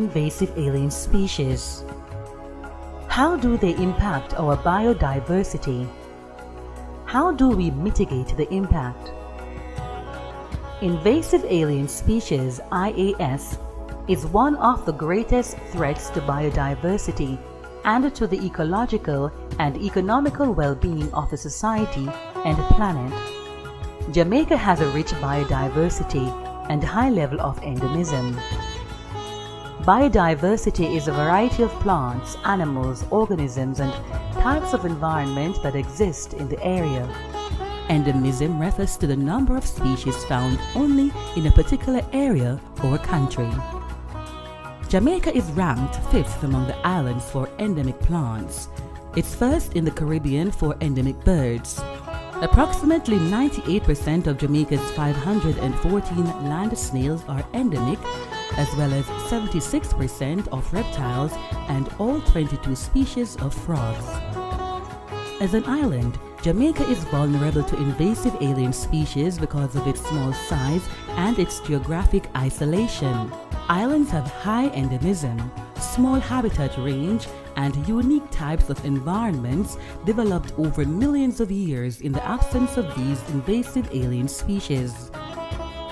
invasive alien species? How do they impact our biodiversity? How do we mitigate the impact? Invasive alien species (IAS) is one of the greatest threats to biodiversity and to the ecological and economical well-being of the society and planet. Jamaica has a rich biodiversity and high level of endemism. Biodiversity is a variety of plants, animals, organisms, and types of environment that exist in the area. Endemism refers to the number of species found only in a particular area or country. Jamaica is ranked 5th among the islands for endemic plants. It's first in the Caribbean for endemic birds. Approximately 98% of Jamaica's 514 land snails are endemic, as well as 76% of reptiles and all 22 species of frogs. As an island, Jamaica is vulnerable to invasive alien species because of its small size and its geographic isolation. Islands have high endemism, small habitat range, and unique types of environments developed over millions of years in the absence of these invasive alien species.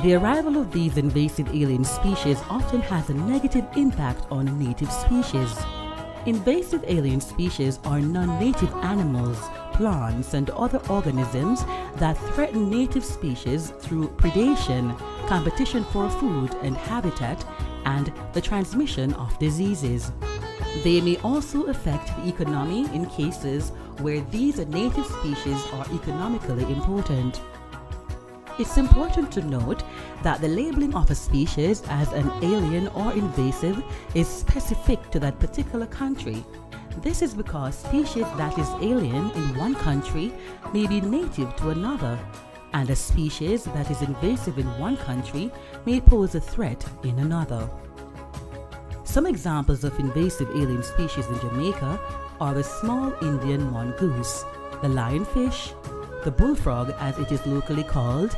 The arrival of these invasive alien species often has a negative impact on native species. Invasive alien species are non-native animals, plants, and other organisms that threaten native species through predation, competition for food and habitat, and the transmission of diseases. They may also affect the economy in cases where these native species are economically important. It's important to note that the labeling of a species as an alien or invasive is specific to that particular country. This is because species that is alien in one country may be native to another, and a species that is invasive in one country may pose a threat in another. Some examples of invasive alien species in Jamaica are the small Indian mongoose, the lionfish, the bullfrog as it is locally called,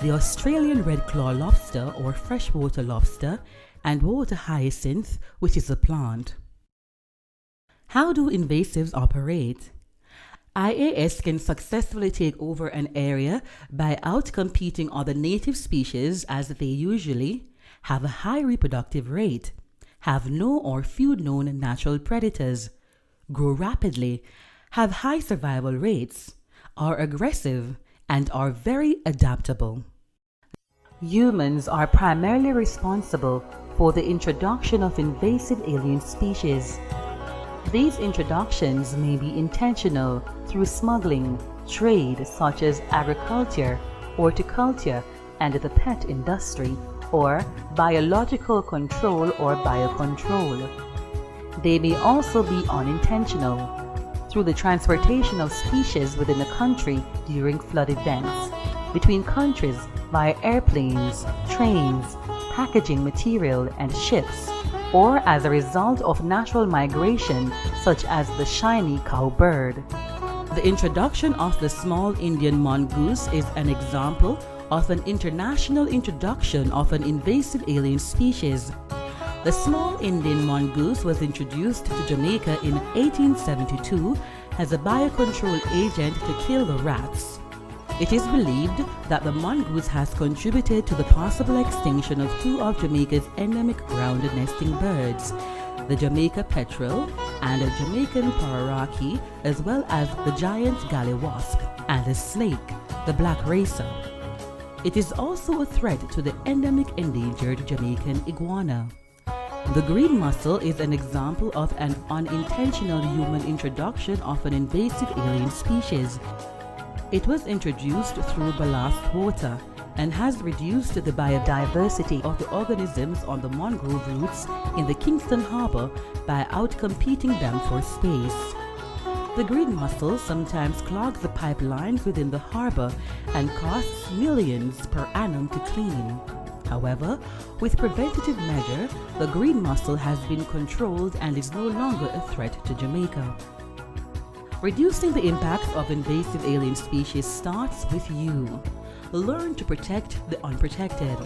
the Australian red claw lobster or freshwater lobster, and water hyacinth, which is a plant. How do invasives operate? IAS can successfully take over an area by outcompeting other native species as they usually have a high reproductive rate, have no or few known natural predators, grow rapidly, have high survival rates, are aggressive, and are very adaptable. Humans are primarily responsible for the introduction of invasive alien species. These introductions may be intentional through smuggling, trade such as agriculture, horticulture, and the pet industry, or biological control or biocontrol. They may also be unintentional, through the transportation of species within a country during flood events, between countries via airplanes, trains, packaging material, and ships, or as a result of natural migration such as the shiny cowbird. The introduction of the small Indian mongoose is an example of an international introduction of an invasive alien species. The small Indian mongoose was introduced to Jamaica in 1872 as a biocontrol agent to kill the rats. It is believed that the mongoose has contributed to the possible extinction of two of Jamaica's endemic ground nesting birds, the Jamaica petrel and the Jamaican pararaki, as well as the giant gallywasp and the snake, the black racer. It is also a threat to the endemic endangered Jamaican iguana. The green mussel is an example of an unintentional human introduction of an invasive alien species. It was introduced through ballast water and has reduced the biodiversity of the organisms on the mangrove roots in the Kingston Harbor by outcompeting them for space. The green mussel sometimes clogs the pipelines within the harbor and costs millions per annum to clean. However, with preventative measure, the green mussel has been controlled and is no longer a threat to Jamaica. Reducing the impacts of invasive alien species starts with you. Learn to protect the unprotected.